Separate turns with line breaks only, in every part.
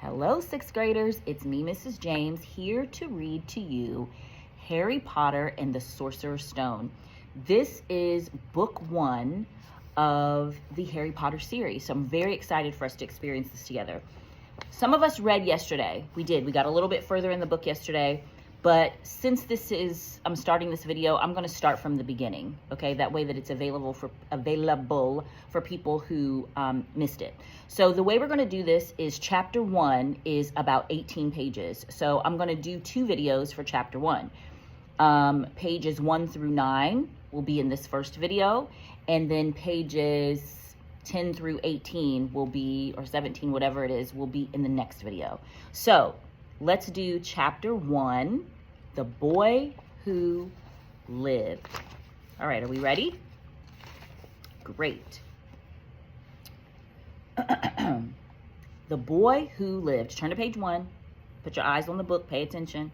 Hello, sixth graders. It's me, Mrs. James, here to read to you Harry Potter and the Sorcerer's Stone. This is book one of the Harry Potter series, so I'm very excited for us to experience this together. Some of us read yesterday. We did. We got a little bit further in the book yesterday, but since I'm starting this video, I'm going to start from the beginning, okay? That way that it's available for people who missed it. So the way we're going to do this is chapter 1 is about 18 pages. So I'm going to do 2 videos for chapter 1. Pages 1 through 9 will be in this first video, and then pages 10 through 18 will be, or 17, whatever it is, will be in the next video. So let's do chapter 1, The Boy Who Lived. All right, are we ready? Great. The Boy Who Lived. Turn to page 1. Put your eyes on the book. Pay attention.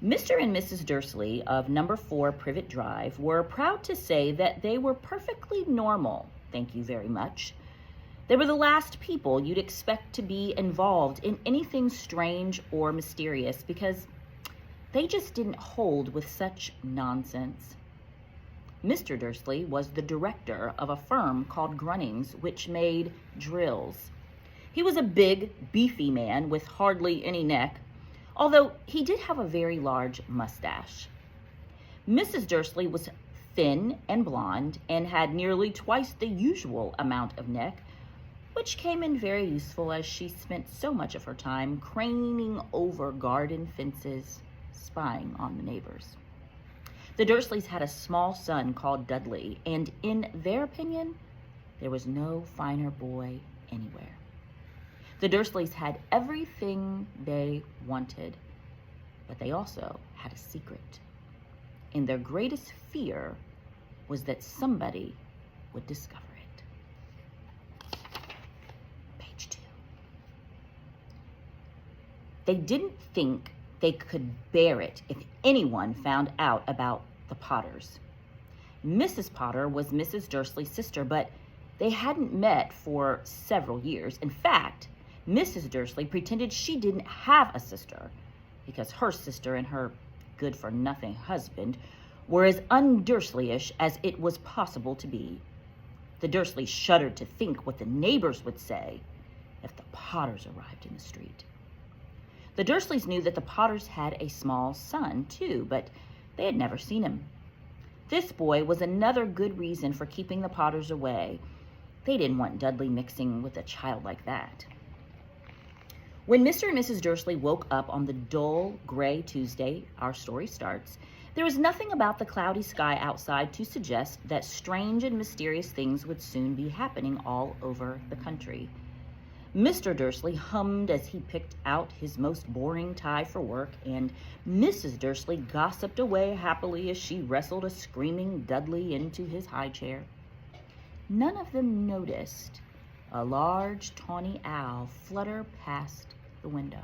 Mr. and Mrs. Dursley of number 4 Privet Drive were proud to say that they were perfectly normal. Thank you very much. They were the last people you'd expect to be involved in anything strange or mysterious because they just didn't hold with such nonsense. Mr. Dursley was the director of a firm called Grunnings, which made drills. He was a big, beefy man with hardly any neck, although he did have a very large mustache. Mrs. Dursley was thin and blonde and had nearly twice the usual amount of neck, which came in very useful as she spent so much of her time craning over garden fences, spying on the neighbors. The Dursleys had a small son called Dudley, and in their opinion, there was no finer boy anywhere. The Dursleys had everything they wanted, but they also had a secret. And their greatest fear was that somebody would discover it. Page 2. They didn't think they could bear it if anyone found out about the Potters. Mrs. Potter was Mrs. Dursley's sister, but they hadn't met for several years. In fact, Mrs. Dursley pretended she didn't have a sister because her sister and her good-for-nothing husband were as un-Dursleyish as it was possible to be. The Dursleys shuddered to think what the neighbors would say if the Potters arrived in the street. The Dursleys knew that the Potters had a small son, too, but they had never seen him. This boy was another good reason for keeping the Potters away. They didn't want Dudley mixing with a child like that. When Mr. and Mrs. Dursley woke up on the dull, gray Tuesday our story starts, there was nothing about the cloudy sky outside to suggest that strange and mysterious things would soon be happening all over the country. Mr. Dursley hummed as he picked out his most boring tie for work, and Mrs. Dursley gossiped away happily as she wrestled a screaming Dudley into his high chair. None of them noticed a large tawny owl flutter past the window.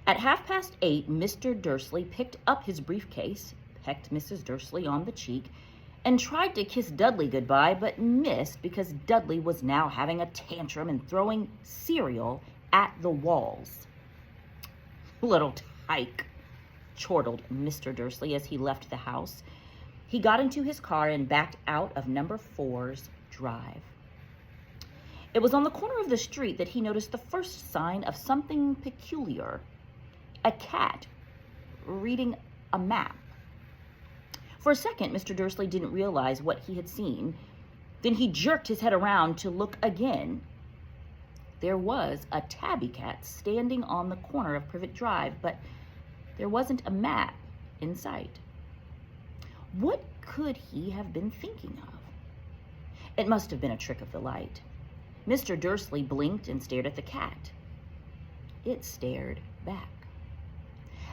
At 8:30, Mr. Dursley picked up his briefcase, pecked Mrs. Dursley on the cheek, and tried to kiss Dudley goodbye, but missed because Dudley was now having a tantrum and throwing cereal at the walls. Little tyke, chortled Mr. Dursley as he left the house. He got into his car and backed out of number 4's drive. It was on the corner of the street that he noticed the first sign of something peculiar. A cat reading a map. For a second, Mr. Dursley didn't realize what he had seen. Then he jerked his head around to look again. There was a tabby cat standing on the corner of Privet Drive, but there wasn't a map in sight. What could he have been thinking of? It must have been a trick of the light. Mr. Dursley blinked and stared at the cat. It stared back.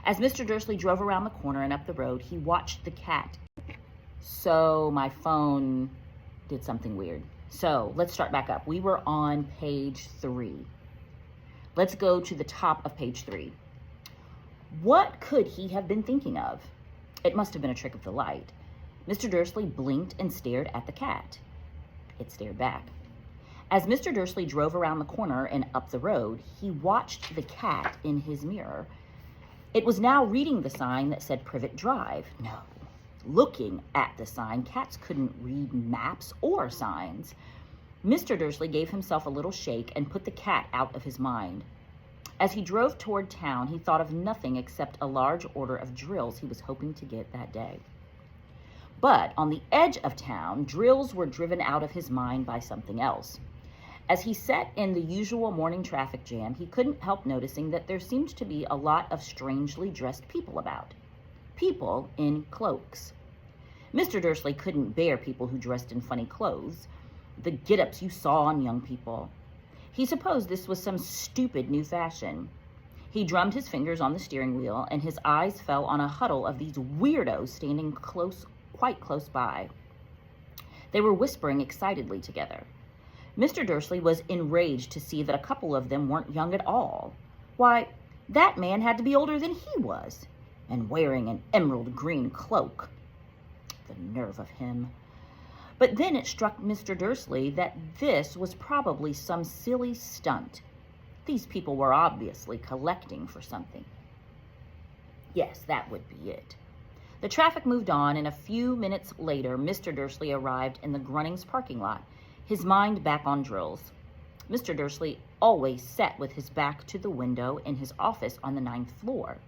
As Mr. Dursley drove around the corner and up the road, he watched the cat. So my phone did something weird. So let's start back up. We were on page 3. Let's go to the top of page 3. What could he have been thinking of? It must have been a trick of the light. Mr. Dursley blinked and stared at the cat. It stared back. As Mr. Dursley drove around the corner and up the road, he watched the cat in his mirror. It was now reading the sign that said Privet Drive. No, looking at the sign, cats couldn't read maps or signs. Mr. Dursley gave himself a little shake and put the cat out of his mind. As he drove toward town, he thought of nothing except a large order of drills he was hoping to get that day. But on the edge of town, drills were driven out of his mind by something else. As he sat in the usual morning traffic jam, he couldn't help noticing that there seemed to be a lot of strangely dressed people about. People in cloaks. Mr. Dursley couldn't bear people who dressed in funny clothes, the get-ups you saw on young people. He supposed this was some stupid new fashion. He drummed his fingers on the steering wheel, and his eyes fell on a huddle of these weirdos standing quite close by. They were whispering excitedly together. Mr. Dursley was enraged to see that a couple of them weren't young at all. Why, that man had to be older than he was, and wearing an emerald green cloak. The nerve of him. But then it struck Mr. Dursley that this was probably some silly stunt. These people were obviously collecting for something. Yes, that would be it. The traffic moved on, and a few minutes later, Mr. Dursley arrived in the Grunnings parking lot, his mind back on drills. Mr. Dursley always sat with his back to the window in his office on the 9th floor.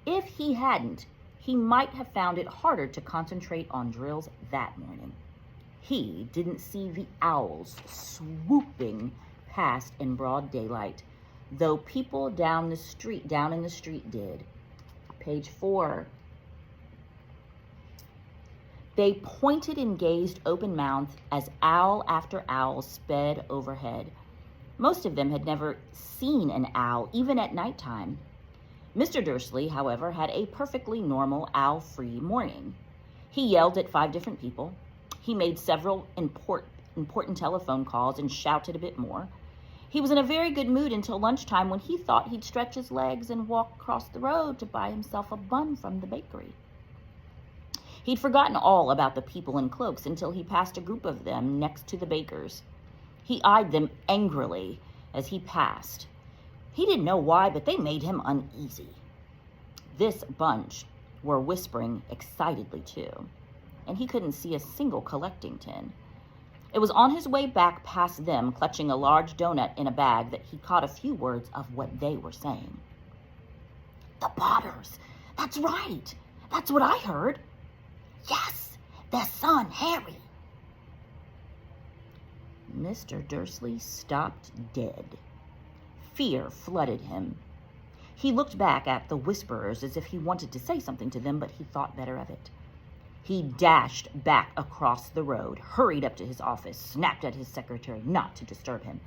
If he hadn't, he might have found it harder to concentrate on drills that morning. He didn't see the owls swooping past in broad daylight, though people down in the street did. Page 4. They pointed and gazed open-mouthed as owl after owl sped overhead. Most of them had never seen an owl, even at nighttime. Mr. Dursley, however, had a perfectly normal owl-free morning. He yelled at 5 different people. He made several important telephone calls and shouted a bit more. He was in a very good mood until lunchtime, when he thought he'd stretch his legs and walk across the road to buy himself a bun from the bakery. He'd forgotten all about the people in cloaks until he passed a group of them next to the baker's. He eyed them angrily as he passed. He didn't know why, but they made him uneasy. This bunch were whispering excitedly too, and he couldn't see a single collecting tin. It was on his way back past them, clutching a large donut in a bag, that he caught a few words of what they were saying. "The Potters! That's right! That's what I heard! Yes, their son, Harry!" Mr. Dursley stopped dead. Fear flooded him. He looked back at the whisperers as if he wanted to say something to them, but he thought better of it. He dashed back across the road, hurried up to his office, snapped at his secretary not to disturb him,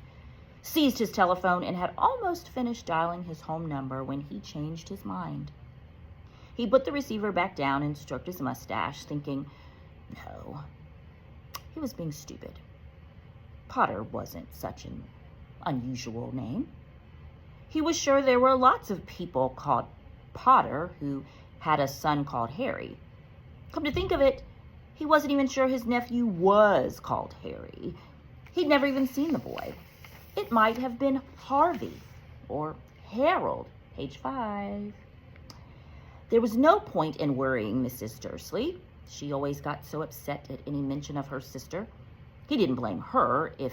seized his telephone, and had almost finished dialing his home number when he changed his mind. He put the receiver back down and stroked his mustache, thinking, no, he was being stupid. Potter wasn't such an unusual name. He was sure there were lots of people called Potter who had a son called Harry. Come to think of it, he wasn't even sure his nephew was called Harry. He'd never even seen the boy. It might have been Harvey or Harold. Page 5. There was no point in worrying Mrs. Dursley. She always got so upset at any mention of her sister. He didn't blame her if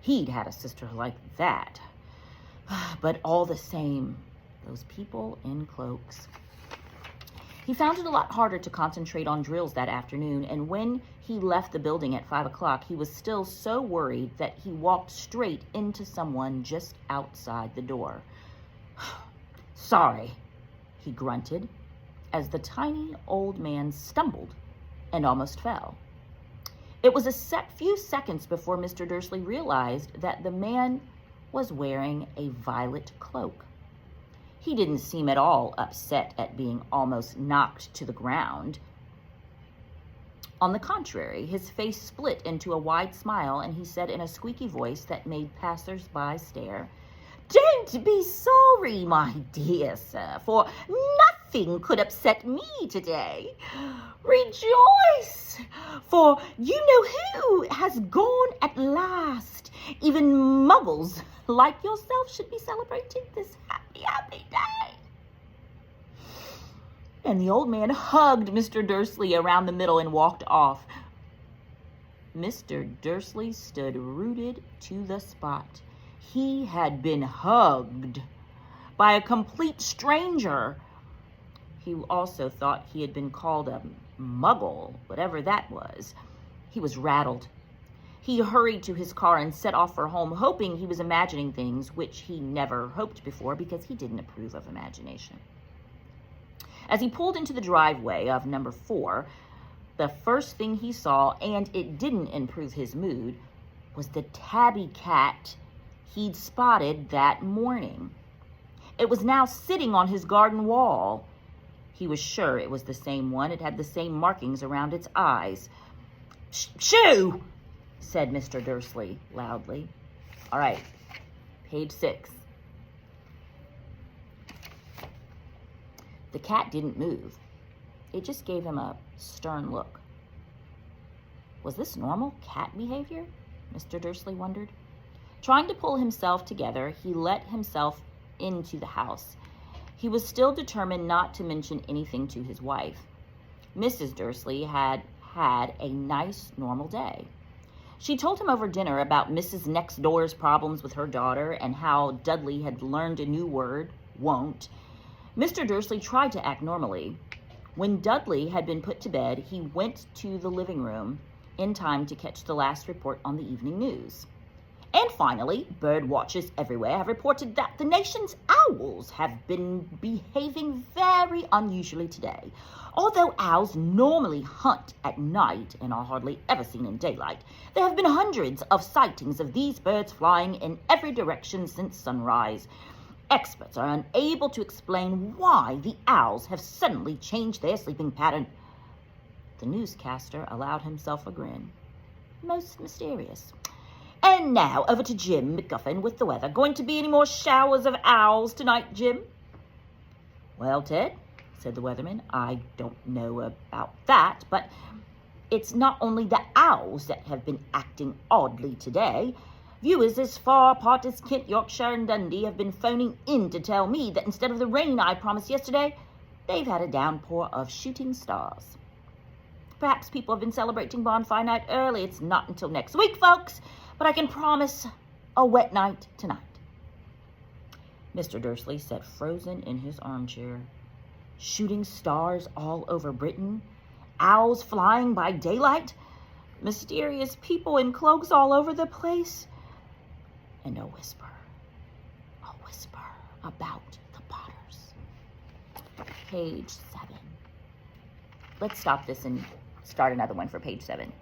he'd had a sister like that. But all the same, those people in cloaks. He found it a lot harder to concentrate on drills that afternoon, and when he left the building at 5 o'clock, he was still so worried that he walked straight into someone just outside the door. "Sorry," he grunted, as the tiny old man stumbled and almost fell. It was a few seconds before Mr. Dursley realized that the man was wearing a violet cloak. He didn't seem at all upset at being almost knocked to the ground. On the contrary, his face split into a wide smile, and he said in a squeaky voice that made passers-by stare, "Don't be sorry, my dear sir, for nothing could upset me today. Rejoice, for you know who has gone at last. Even muggles like yourself should be celebrating this happy, happy day. And the old man hugged Mr. Dursley around the middle and walked off. Mr. Dursley stood rooted to the spot. He had been hugged by a complete stranger. He also thought he had been called a muggle, whatever that was. He was rattled. He hurried to his car and set off for home, hoping he was imagining things which he never hoped before because he didn't approve of imagination. As he pulled into the driveway of number 4, the first thing he saw, and it didn't improve his mood, was the tabby cat he'd spotted that morning. It was now sitting on his garden wall. He was sure it was the same one. It had the same markings around its eyes. "Shoo!" said Mr. Dursley loudly. All right, page 6. The cat didn't move. It just gave him a stern look. Was this normal cat behavior? Mr. Dursley wondered. Trying to pull himself together, he let himself into the house. He was still determined not to mention anything to his wife. Mrs. Dursley had had a nice, normal day. She told him over dinner about Mrs. Next Door's problems with her daughter and how Dudley had learned a new word, won't. Mr. Dursley tried to act normally. When Dudley had been put to bed, he went to the living room in time to catch the last report on the evening news. And finally, bird watchers everywhere have reported that the nation's owls have been behaving very unusually today. Although owls normally hunt at night and are hardly ever seen in daylight, there have been hundreds of sightings of these birds flying in every direction since sunrise. Experts are unable to explain why the owls have suddenly changed their sleeping pattern. The newscaster allowed himself a grin. Most mysterious. And now over to Jim McGuffin with the weather. Going to be any more showers of owls tonight, Jim? Well, Ted, said the weatherman, I don't know about that, but it's not only the owls that have been acting oddly today. Viewers as far apart as Kent, Yorkshire, and Dundee have been phoning in to tell me that instead of the rain I promised yesterday, they've had a downpour of shooting stars. Perhaps people have been celebrating bonfire night early. It's not until next week, folks, but I can promise a wet night tonight. Mr. Dursley sat frozen in his armchair. Shooting stars all over Britain, owls flying by daylight, mysterious people in cloaks all over the place, and a whisper about the Potters. Page 7. Let's stop this and start another one for page 7.